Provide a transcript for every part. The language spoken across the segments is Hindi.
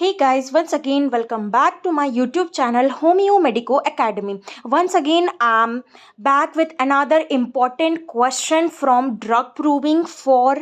Hey guys, once again, welcome back to my YouTube channel Homeo Medico Academy. Once again, I'm back with another important question from drug proving for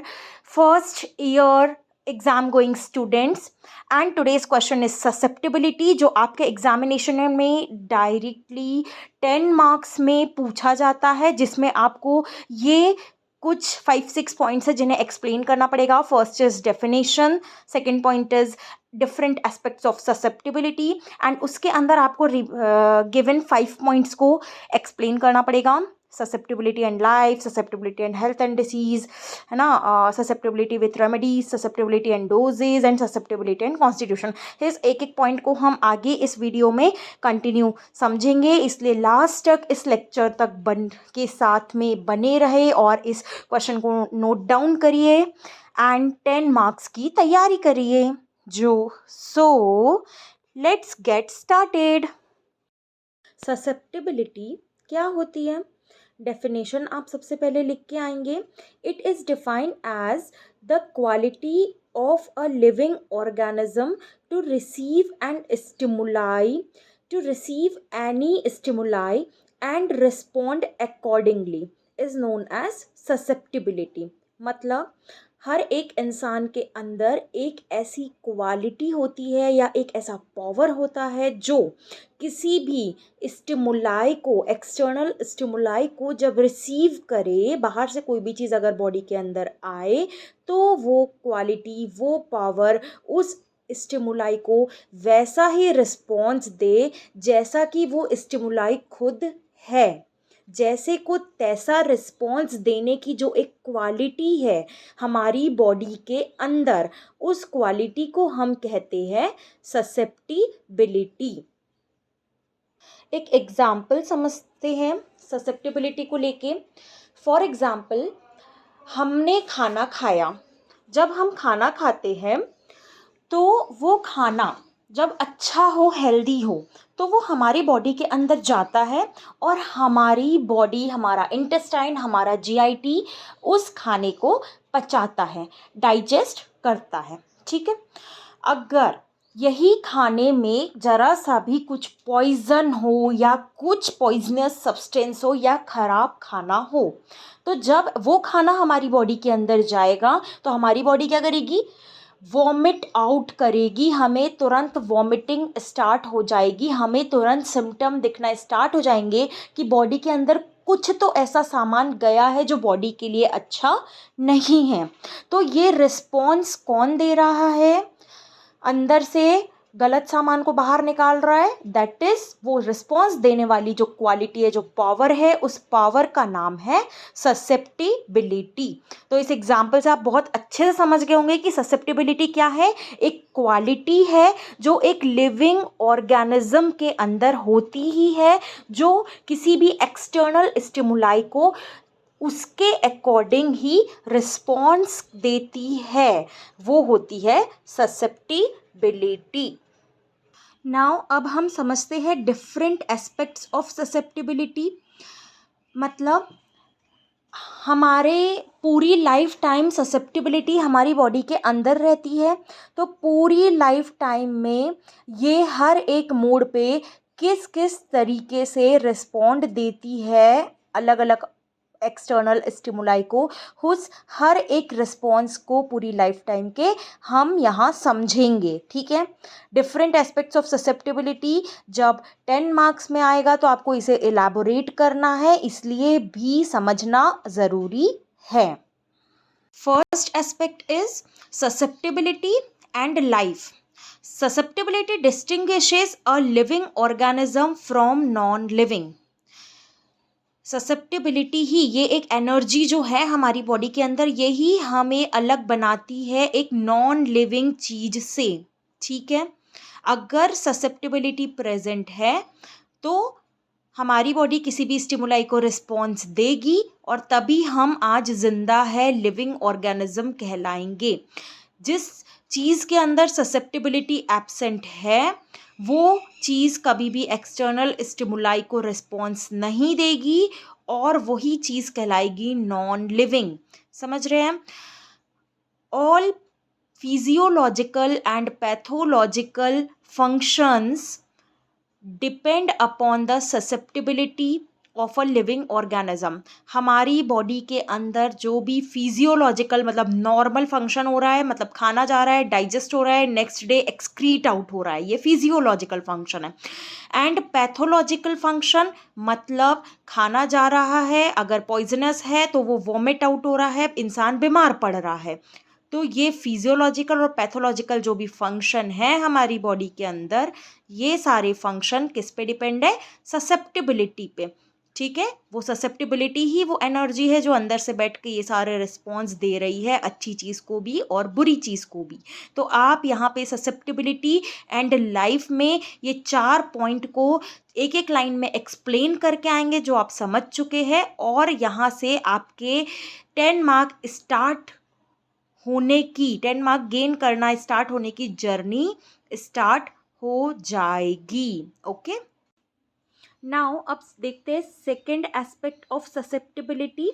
first year exam going students. And today's question is susceptibility, जो आपके एग्जामिनेशन में डायरेक्टली 10 मार्क्स में पूछा जाता है, जिसमें आपको ये कुछ 5-6 पॉइंट्स है जिन्हें एक्सप्लेन करना पड़ेगा. First is definition, second point is different aspects of susceptibility and उसके अंदर आपको गिवन 5 पॉइंट्स को एक्सप्लेन करना पड़ेगा. Susceptibility and life, susceptibility and health and disease, है ना, susceptibility with remedies, susceptibility and doses and susceptibility and constitution. इस एक एक पॉइंट को हम आगे इस वीडियो में कंटिन्यू समझेंगे, इसलिए लास्ट तक इस लेक्चर तक बन के साथ में बने रहे और इस क्वेश्चन को नोट डाउन करिए एंड 10 मार्क्स की तैयारी करिए. So let's get started. Susceptibility क्या होती है? डेफिनेशन आप सबसे पहले लिख के आएंगे. It is defined as the quality of a living organism to receive any stimuli and respond accordingly is known as susceptibility. मतलब हर एक इंसान के अंदर एक ऐसी क्वालिटी होती है या एक ऐसा पावर होता है जो किसी भी स्टिमुलाई को, एक्सटर्नल स्टिमुलाई को जब रिसीव करे, बाहर से कोई भी चीज़ अगर बॉडी के अंदर आए तो वो क्वालिटी, वो पावर उस स्टिमुलाई को वैसा ही रिस्पॉन्स दे जैसा कि वो स्टिमुलाई खुद है. जैसे को तैसा रिस्पॉन्स देने की जो एक क्वालिटी है हमारी बॉडी के अंदर, उस क्वालिटी को हम कहते हैं ससेप्टिबिलिटी. एक एग्जाम्पल समझते हैं ससेप्टिबिलिटी को लेके. फॉर एग्जाम्पल, हमने खाना खाया. जब हम खाना खाते हैं तो वो खाना जब अच्छा हो, हेल्दी हो, तो वो हमारी बॉडी के अंदर जाता है और हमारी बॉडी, हमारा इंटेस्टाइन, हमारा जीआईटी उस खाने को पचाता है, डाइजेस्ट करता है. ठीक है. अगर यही खाने में ज़रा सा भी कुछ पॉइज़न हो या कुछ पॉइजनस सब्सटेंस हो या ख़राब खाना हो, तो जब वो खाना हमारी बॉडी के अंदर जाएगा तो हमारी बॉडी क्या करेगी? वॉमिट आउट करेगी. हमें तुरंत वॉमिटिंग स्टार्ट हो जाएगी. हमें तुरंत सिम्टम दिखना स्टार्ट हो जाएंगे कि बॉडी के अंदर कुछ तो ऐसा सामान गया है जो बॉडी के लिए अच्छा नहीं है. तो ये रिस्पॉन्स कौन दे रहा है? अंदर से गलत सामान को बाहर निकाल रहा है. दैट इज वो रिस्पॉन्स देने वाली जो क्वालिटी है, जो पावर है, उस पावर का नाम है ससेप्टिबिलिटी. तो इस एग्जाम्पल से आप बहुत अच्छे से समझ गए होंगे कि ससेप्टिबिलिटी क्या है. एक क्वालिटी है जो एक लिविंग ऑर्गेनिज्म के अंदर होती ही है, जो किसी भी एक्सटर्नल स्टिमुलाई को उसके अकॉर्डिंग ही रिस्पॉन्स देती है. वो होती है ससेप्टिबिलिटी. नाउ अब हम समझते हैं डिफरेंट एस्पेक्ट्स ऑफ ससेप्टिबिलिटी. मतलब हमारे पूरी लाइफ टाइम ससेप्टिबिलिटी हमारी बॉडी के अंदर रहती है. तो पूरी लाइफ टाइम में ये हर एक मोड पे किस किस तरीके से रिस्पॉन्ड देती है अलग अलग एक्सटर्नल स्टिमुलाई को, उस हर एक रिस्पॉन्स को पूरी लाइफ टाइम के हम यहाँ समझेंगे. ठीक है. डिफरेंट एस्पेक्ट्स ऑफ ससेप्टिबिलिटी जब 10 मार्क्स में आएगा तो आपको इसे एलैबोरेट करना है, इसलिए भी समझना ज़रूरी है. First aspect is susceptibility and life. Susceptibility distinguishes a living organism from non living. Susceptibility ही, ये एक एनर्जी जो है हमारी बॉडी के अंदर, यही हमें अलग बनाती है एक नॉन लिविंग चीज़ से. ठीक है. अगर ससेप्टिबिलिटी प्रेजेंट है तो हमारी बॉडी किसी भी स्टिमुलाई को रिस्पॉन्स देगी और तभी हम आज जिंदा है, लिविंग ऑर्गेनिज्म कहलाएंगे. जिस चीज़ के अंदर ससेप्टिबिलिटी एब्सेंट है वो चीज़ कभी भी एक्सटर्नल स्टिमुलाई को रिस्पॉन्स नहीं देगी और वही चीज़ कहलाएगी नॉन लिविंग. समझ रहे हैं? All physiological and pathological functions depend upon the susceptibility of a living organism. हमारी बॉडी के अंदर जो भी फिजियोलॉजिकल मतलब नॉर्मल फंक्शन हो रहा है, मतलब खाना जा रहा है, डाइजेस्ट हो रहा है, नेक्स्ट डे एक्सक्रीट आउट हो रहा है, ये फिजियोलॉजिकल फंक्शन है। एंड पैथोलॉजिकल फंक्शन मतलब खाना जा रहा है, अगर पॉइजनस है तो वो वॉमिट आउट हो रहा है, इंसान बीमार पड़ रहा है। तो ये फिजियोलॉजिकल और पैथोलॉजिकल जो भी फंक्शन है हमारी बॉडी के अंदर, ये सारे फंक्शन किस पे डिपेंड है? ससेप्टिबिलिटी पे। ठीक है, वो ससेप्टिबिलिटी ही वो एनर्जी है जो अंदर से बैठ के ये सारे रिस्पॉन्स दे रही है, अच्छी चीज़ को भी और बुरी चीज़ को भी। तो आप यहाँ पे ससेप्टिबिलिटी एंड लाइफ में ये 4 पॉइंट को एक एक लाइन में एक्सप्लेन करके आएंगे जो आप समझ चुके हैं, और यहाँ से आपके 10 मार्क स्टार्ट होने की, 10 मार्क गेन करना स्टार्ट होने की जर्नी स्टार्ट हो जाएगी। ओके, नाउ अब देखते हैं second aspect of susceptibility,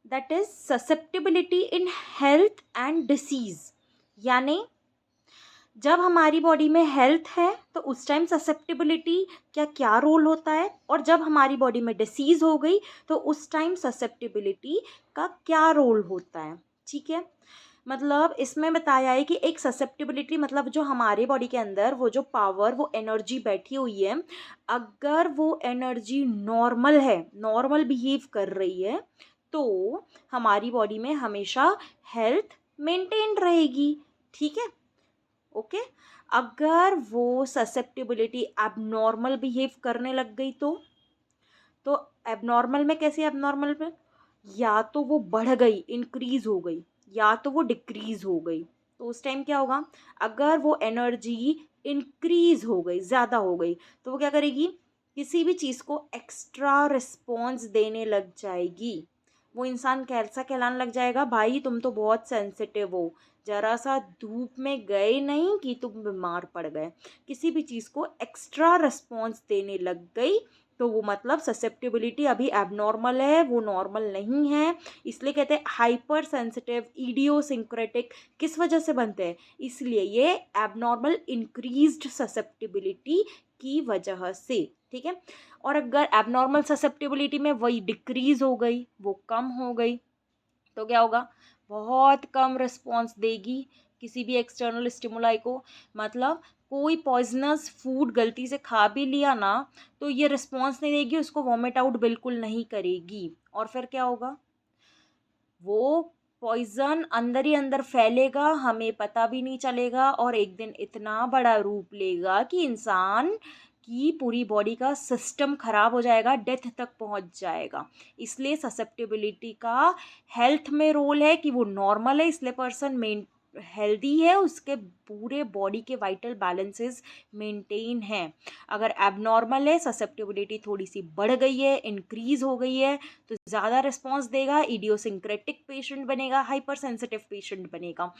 that is susceptibility in health and disease. यानी जब हमारी बॉडी में हेल्थ है तो उस टाइम ससेप्टिबिलिटी क्या क्या रोल होता है, और जब हमारी बॉडी में डिसीज हो गई तो उस टाइम ससेप्टिबिलिटी का क्या रोल होता है। ठीक है, मतलब इसमें बताया है कि एक ससेप्टिबिलिटी मतलब जो हमारे बॉडी के अंदर वो जो पावर, वो एनर्जी बैठी हुई है, अगर वो एनर्जी नॉर्मल है, नॉर्मल बिहेव कर रही है, तो हमारी बॉडी में हमेशा हेल्थ मेंटेन रहेगी। ठीक है, ओके। अगर वो ससेप्टिबिलिटी एबनॉर्मल बिहेव करने लग गई तो एबनॉर्मल में कैसे, एबनॉर्मल में या तो वो बढ़ गई, इंक्रीज हो गई, या तो वो डिक्रीज हो गई, तो उस टाइम क्या होगा? अगर वो एनर्जी इंक्रीज हो गई, ज़्यादा हो गई, तो वो क्या करेगी? किसी भी चीज़ को एक्स्ट्रा रिस्पॉन्स देने लग जाएगी। वो इंसान कैसा कहलाने लग जाएगा? भाई तुम तो बहुत सेंसिटिव हो, जरा सा धूप में गए नहीं कि तुम बीमार पड़ गए। किसी भी चीज़ को एक्स्ट्रा रिस्पॉन्स देने लग गई तो वो मतलब ससेप्टिबिलिटी अभी एबनॉर्मल है, वो नॉर्मल नहीं है। इसलिए कहते हैं हाइपर सेंसिटिव, इडियोसिंक्रेटिक। किस वजह से बनते हैं? इसलिए ये एबनॉर्मल इंक्रीज्ड ससेप्टिबिलिटी की वजह से। ठीक है, और अगर एबनॉर्मल ससेप्टिबिलिटी में वही डिक्रीज हो गई, वो कम हो गई, तो क्या होगा? बहुत कम रिस्पॉन्स देगी किसी भी एक्सटर्नल स्टिमुलाई को। मतलब कोई पॉइजनस फूड गलती से खा भी लिया ना, तो ये रिस्पॉन्स नहीं देगी, उसको वॉमिट आउट बिल्कुल नहीं करेगी, और फिर क्या होगा? वो पॉइजन अंदर ही अंदर फैलेगा, हमें पता भी नहीं चलेगा, और एक दिन इतना बड़ा रूप लेगा कि इंसान की पूरी बॉडी का सिस्टम खराब हो जाएगा, डेथ तक पहुंच जाएगा। इसलिए ससेप्टिबिलिटी का हेल्थ में रोल है कि वो नॉर्मल है, इसलिए पर्सन हेल्दी है, उसके पूरे बॉडी के वाइटल बैलेंसेस मेंटेन हैं। अगर एबनॉर्मल है, ससेप्टिबिलिटी थोड़ी सी बढ़ गई है, इंक्रीज हो गई है, तो ज़्यादा रिस्पॉन्स देगा, इडियोसिंक्रेटिक पेशेंट बनेगा, हाइपर सेंसिटिव पेशेंट बनेगा।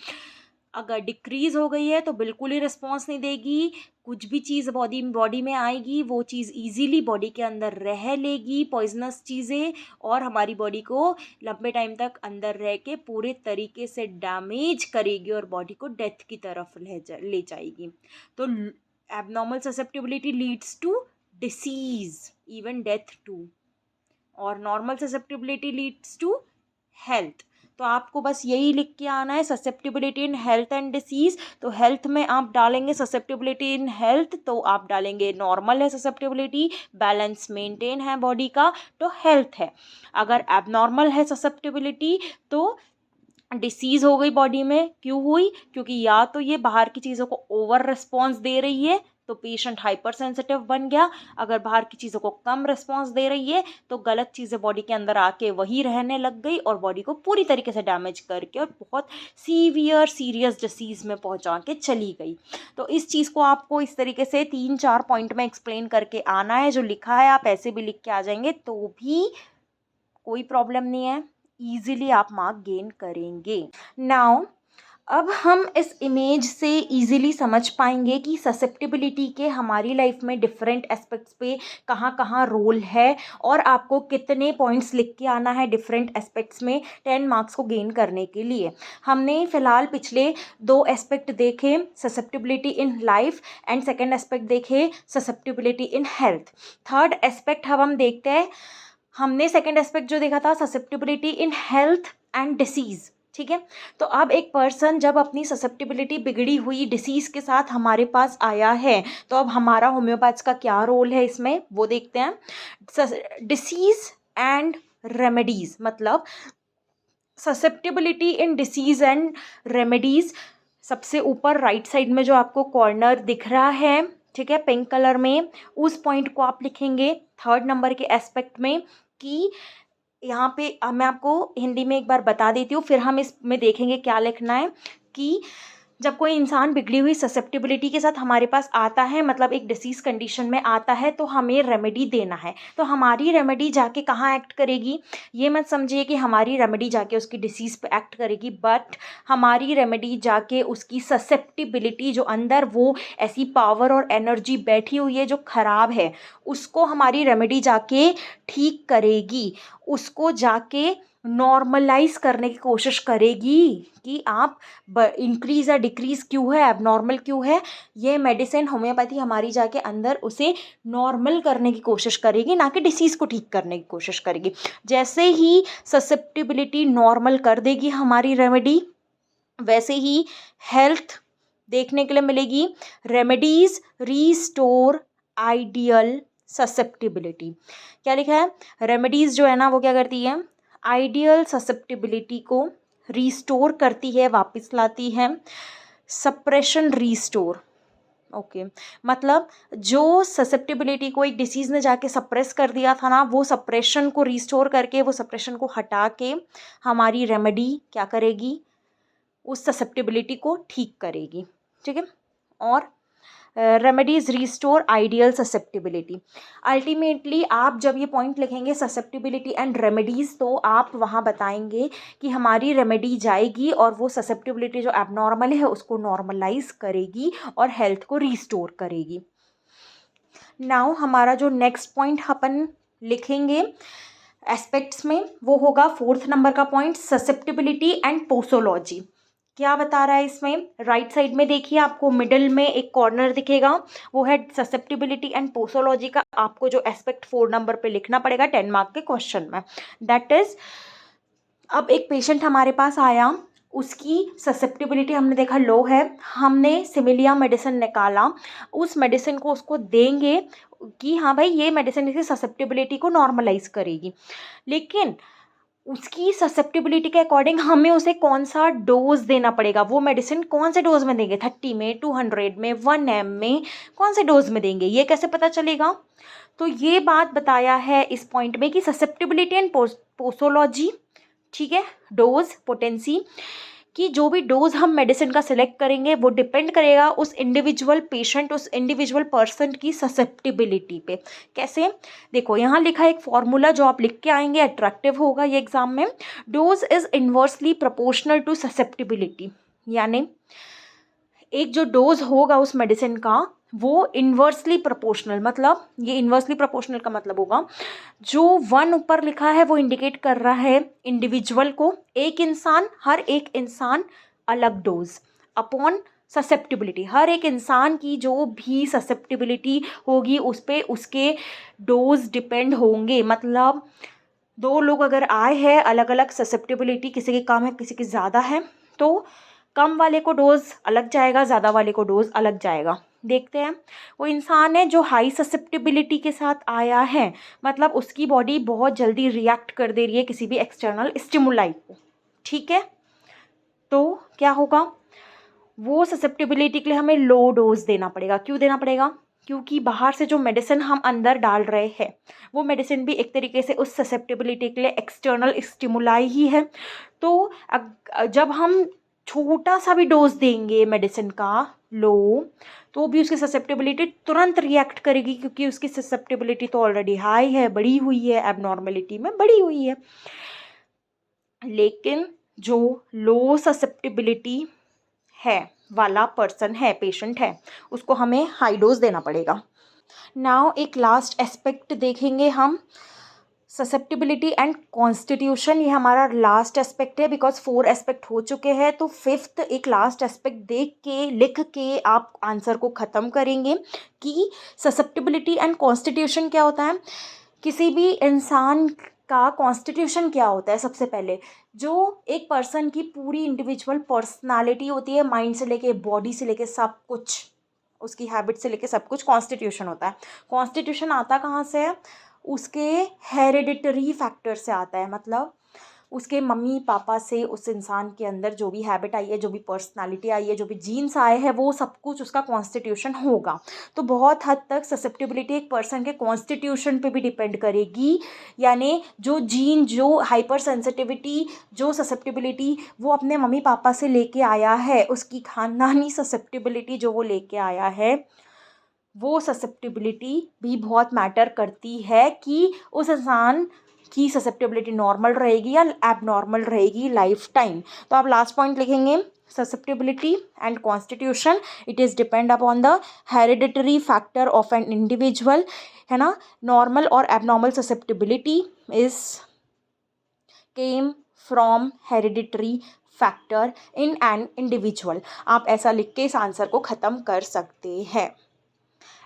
अगर डिक्रीज हो गई है तो बिल्कुल ही रिस्पॉन्स नहीं देगी, कुछ भी चीज़ बॉडी में आएगी वो चीज़ इजीली बॉडी के अंदर रह लेगी, पॉइजनस चीज़ें, और हमारी बॉडी को लंबे टाइम तक अंदर रह के पूरे तरीके से डैमेज करेगी और बॉडी को डेथ की तरफ ले जाएगी। तो abnormal susceptibility leads to disease, even death too, और normal susceptibility leads to health. तो आपको बस यही लिख के आना है, susceptibility in health and disease. तो हेल्थ में आप डालेंगे ससेप्टिबिलिटी इन हेल्थ, तो आप डालेंगे नॉर्मल है ससेप्टिबिलिटी, बैलेंस मेंटेन है बॉडी का, तो हेल्थ है। अगर एबनॉर्मल है ससेप्टिबिलिटी तो डिसीज़ हो गई बॉडी में। क्यों हुई? क्योंकि या तो ये बाहर की चीज़ों को ओवर रिस्पॉन्स दे रही है तो पेशेंट हाइपर सेंसिटिव बन गया, अगर बाहर की चीज़ों को कम रिस्पॉन्स दे रही है तो गलत चीज़ें बॉडी के अंदर आके वही रहने लग गई और बॉडी को पूरी तरीके से डैमेज करके और बहुत सीरियस डिसीज़ में पहुंचा के चली गई। तो इस चीज़ को आपको इस तरीके से 3-4 पॉइंट में एक्सप्लेन करके आना है। जो लिखा है आप ऐसे भी लिख के आ जाएंगे तो भी कोई प्रॉब्लम नहीं है, ईजिली आप मार्क गेन करेंगे। नाउ अब हम इस इमेज से इजीली समझ पाएंगे कि ससेप्टिबिलिटी के हमारी लाइफ में डिफरेंट एस्पेक्ट्स पे कहाँ कहाँ रोल है, और आपको कितने पॉइंट्स लिख के आना है डिफरेंट एस्पेक्ट्स में 10 मार्क्स को गेन करने के लिए। हमने फिलहाल पिछले 2 एस्पेक्ट देखे, susceptibility in life and second aspect देखे susceptibility in health. Third aspect अब हम देखते हैं। हमने सेकेंड एस्पेक्ट जो देखा था susceptibility in health and disease, ठीक है। तो अब एक पर्सन जब अपनी ससेप्टिबिलिटी बिगड़ी हुई डिसीज़ के साथ हमारे पास आया है, तो अब हमारा होम्योपैथ्स का क्या रोल है इसमें वो देखते हैं। डिसीज़ एंड रेमेडीज़, मतलब susceptibility in disease and remedies. सबसे ऊपर राइट साइड में जो आपको कॉर्नर दिख रहा है, ठीक है, पिंक कलर में, उस पॉइंट को आप लिखेंगे थर्ड नंबर के एस्पेक्ट में कि यहाँ पे मैं आपको हिंदी में एक बार बता देती हूँ, फिर हम इसमें देखेंगे क्या लिखना है। कि जब कोई इंसान बिगड़ी हुई ससेप्टिबिलिटी के साथ हमारे पास आता है, मतलब एक डिसीज़ कंडीशन में आता है, तो हमें रेमेडी देना है। तो हमारी रेमेडी जाके कहाँ एक्ट करेगी, ये मत समझिए कि हमारी रेमेडी जाके उसकी डिसीज़ पे एक्ट करेगी, बट हमारी रेमेडी जाके उसकी ससेप्टिबिलिटी जो अंदर वो ऐसी पावर और एनर्जी बैठी हुई है जो ख़राब है, उसको हमारी रेमेडी जाके ठीक करेगी, उसको जाके नॉर्मलाइज करने की कोशिश करेगी कि आप इंक्रीज़ या डिक्रीज़ क्यों है, एबनॉर्मल क्यों है। ये मेडिसिन होम्योपैथी हमारी जाके अंदर उसे नॉर्मल करने की कोशिश करेगी, ना कि डिसीज़ को ठीक करने की कोशिश करेगी। जैसे ही ससेप्टिबिलिटी नॉर्मल कर देगी हमारी रेमेडी, वैसे ही हेल्थ देखने के लिए मिलेगी। Remedies restore ideal susceptibility. क्या लिखा है, रेमेडीज़ जो है ना वो क्या करती है, आइडियल ससेप्टिबिलिटी को रीस्टोर करती है, वापस लाती है। सप्रेशन रीस्टोर, ओके, मतलब जो ससेप्टिबिलिटी को एक डिसीज़ ने जाके सप्रेस कर दिया था ना, वो सप्रेशन को रीस्टोर करके, वो सप्रेशन को हटा के हमारी रेमेडी क्या करेगी, उस ससेप्टिबिलिटी को ठीक करेगी, ठीक है। और remedies restore ideal susceptibility. Ultimately आप जब ये पॉइंट लिखेंगे ससेप्टिबिलिटी एंड रेमेडीज़, तो आप वहाँ बताएंगे कि हमारी रेमेडी जाएगी और वो ससेप्टिबिलिटी जो एबनॉर्मल है उसको नॉर्मलाइज करेगी और हेल्थ को रीस्टोर करेगी। नाउ हमारा जो नेक्स्ट पॉइंट अपन लिखेंगे एस्पेक्ट्स में, वो होगा 4th नंबर का पॉइंट, ससेप्टिबिलिटी एंड पोसोलॉजी। क्या बता रहा है इसमें, राइट साइड में देखिए आपको मिडिल में एक कॉर्नर दिखेगा, वो है ससेप्टिबिलिटी एंड पोसोलॉजी का। आपको जो एस्पेक्ट 4 नंबर पे लिखना पड़ेगा 10 मार्क के क्वेश्चन में, दैट इज, अब एक पेशेंट हमारे पास आया, उसकी ससेप्टिबिलिटी हमने देखा लो है, हमने सिमिलिया मेडिसिन निकाला, उस मेडिसिन को उसको देंगे कि हाँ भाई ये मेडिसिन इसकी ससेप्टिबिलिटी को नॉर्मलाइज करेगी, लेकिन उसकी ससेप्टिबिलिटी के अकॉर्डिंग हमें उसे कौन सा डोज देना पड़ेगा, वो मेडिसिन कौन से डोज में देंगे, 30 में, 200 में, 1 ml में, कौन से डोज में देंगे, ये कैसे पता चलेगा। तो ये बात बताया है इस पॉइंट में कि ससेप्टिबिलिटी एंड पोसोलॉजी, ठीक है, डोज पोटेंसी, कि जो भी डोज हम मेडिसिन का सिलेक्ट करेंगे वो डिपेंड करेगा उस इंडिविजुअल पेशेंट, उस इंडिविजुअल पर्सन की ससेप्टिबिलिटी पे। कैसे, देखो यहाँ लिखा है एक फॉर्मूला जो आप लिख के आएंगे, अट्रैक्टिव होगा ये एग्जाम में। Dose is inversely proportional to susceptibility, यानी एक जो डोज होगा उस मेडिसिन का वो इन्वर्सली प्रोपोर्शनल, मतलब ये इन्वर्सली प्रोपोर्शनल का मतलब होगा जो 1 ऊपर लिखा है वो इंडिकेट कर रहा है इंडिविजुअल को, एक इंसान, हर एक इंसान अलग डोज अपॉन ससेप्टिबिलिटी, हर एक इंसान की जो भी ससेप्टिबिलिटी होगी उस पर उसके डोज डिपेंड होंगे। मतलब 2 लोग अगर आए हैं, अलग अलग ससेप्टिबिलिटी, किसी की कम है किसी की ज़्यादा है, तो कम वाले को डोज अलग जाएगा, ज़्यादा वाले को डोज अलग जाएगा। देखते हैं, वो इंसान है जो हाई ससेप्टिबिलिटी के साथ आया है, मतलब उसकी बॉडी बहुत जल्दी रिएक्ट कर दे रही है किसी भी एक्सटर्नल स्टिमुलाई को, ठीक है। तो क्या होगा, वो ससेप्टिबिलिटी के लिए हमें लो डोज देना पड़ेगा। क्यों देना पड़ेगा, क्योंकि बाहर से जो मेडिसिन हम अंदर डाल रहे हैं वो मेडिसिन भी एक तरीके से उस ससेप्टिबिलिटी के लिए एक्सटर्नल स्टिमुलाई ही है। तो जब हम छोटा सा भी डोज देंगे मेडिसिन का लो, तो भी उसकी ससेप्टिबिलिटी तुरंत रिएक्ट करेगी, क्योंकि उसकी ससेप्टिबिलिटी तो ऑलरेडी हाई है, बढ़ी हुई है, एबनॉर्मेलिटी में बढ़ी हुई है। लेकिन जो लो ससेप्टिबिलिटी है वाला पर्सन है, पेशेंट है, उसको हमें हाई डोज देना पड़ेगा। नाउ एक लास्ट एस्पेक्ट देखेंगे हम, ससेप्टिबिलिटी एंड कॉन्स्टिट्यूशन। ये हमारा लास्ट एस्पेक्ट है, बिकॉज 4 एस्पेक्ट हो चुके हैं, तो 5th एक लास्ट एस्पेक्ट देख के लिख के आप आंसर को ख़त्म करेंगे कि ससेप्टिबिलिटी एंड कॉन्स्टिट्यूशन क्या होता है। किसी भी इंसान का कॉन्स्टिट्यूशन क्या होता है, सबसे पहले जो एक पर्सन की पूरी इंडिविजुअल पर्सनालिटी होती है, माइंड से लेके बॉडी से लेके सब कुछ, उसकी हैबिट से लेके सब कुछ कॉन्स्टिट्यूशन होता है। कॉन्स्टिट्यूशन आता कहाँ से है, उसके हेरिडिटरी फैक्टर से आता है, मतलब उसके मम्मी पापा से उस इंसान के अंदर जो भी हैबिट आई है, जो भी पर्सनालिटी आई है, जो भी जीन्स आए हैं, वो सब कुछ उसका कॉन्स्टिट्यूशन होगा। तो बहुत हद तक ससेप्टिबिलिटी एक पर्सन के कॉन्स्टिट्यूशन पे भी डिपेंड करेगी, यानी जो जीन, जो हाइपर सेंसिटिविटी, जो ससेप्टिबिलिटी वो अपने मम्मी पापा से लेके आया है, उसकी खानदानी ससेप्टिबिलिटी जो वो लेके आया है, वो ससेप्टिबिलिटी भी बहुत मैटर करती है कि उस इंसान की ससेप्टिबिलिटी नॉर्मल रहेगी या एबनॉर्मल रहेगी लाइफ टाइम। तो आप लास्ट पॉइंट लिखेंगे, susceptibility and constitution, it is depend upon the hereditary factor of an individual, है ना। नॉर्मल और abnormal susceptibility is came from hereditary factor in an individual. आप ऐसा लिख के इस आंसर को ख़त्म कर सकते हैं।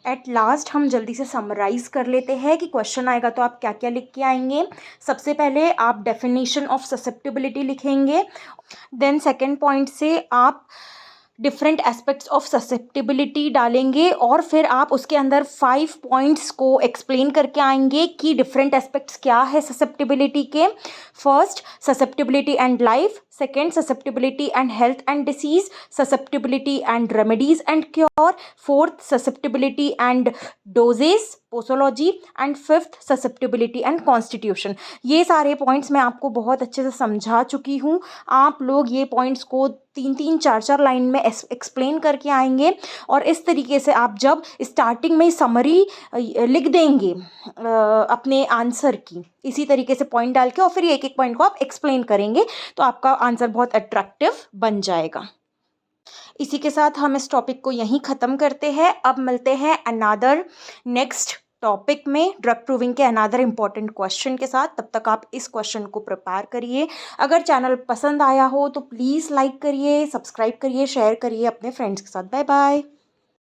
एट लास्ट हम जल्दी से समराइज़ कर लेते हैं कि क्वेश्चन आएगा तो आप क्या क्या लिख के आएंगे। सबसे पहले आप डेफिनेशन ऑफ ससेप्टिबिलिटी लिखेंगे, देन सेकंड पॉइंट से आप डिफरेंट एस्पेक्ट्स ऑफ ससेप्टिबिलिटी डालेंगे, और फिर आप उसके अंदर 5 पॉइंट्स को एक्सप्लेन करके आएंगे कि डिफरेंट एस्पेक्ट्स क्या है ससेप्टिबिलिटी के। First, susceptibility and life, second, susceptibility and health and disease, susceptibility and remedies and cure, fourth, susceptibility and doses, posology, and fifth, susceptibility and constitution. ये सारे पॉइंट्स मैं आपको बहुत अच्छे से समझा चुकी हूँ। आप लोग ये पॉइंट्स को 3-3, 4-4 लाइन में एक्सप्लेन करके आएंगे, और इस तरीके से आप जब स्टार्टिंग में समरी लिख देंगे अपने आंसर की, इसी तरीके से पॉइंट डाल के, और फिर एक एक पॉइंट को आप एक्सप्लेन करेंगे, तो आपका आंसर बहुत अट्रैक्टिव बन जाएगा। इसी के साथ हम इस टॉपिक को यहीं ख़त्म करते हैं। अब मिलते हैं अनादर नेक्स्ट टॉपिक में, ड्रग प्रूविंग के अनादर इंपॉर्टेंट क्वेश्चन के साथ। तब तक आप इस क्वेश्चन को प्रिपेयर करिए। अगर चैनल पसंद आया हो तो प्लीज़ लाइक करिए, सब्सक्राइब करिए, शेयर करिए अपने फ्रेंड्स के साथ। Bye bye.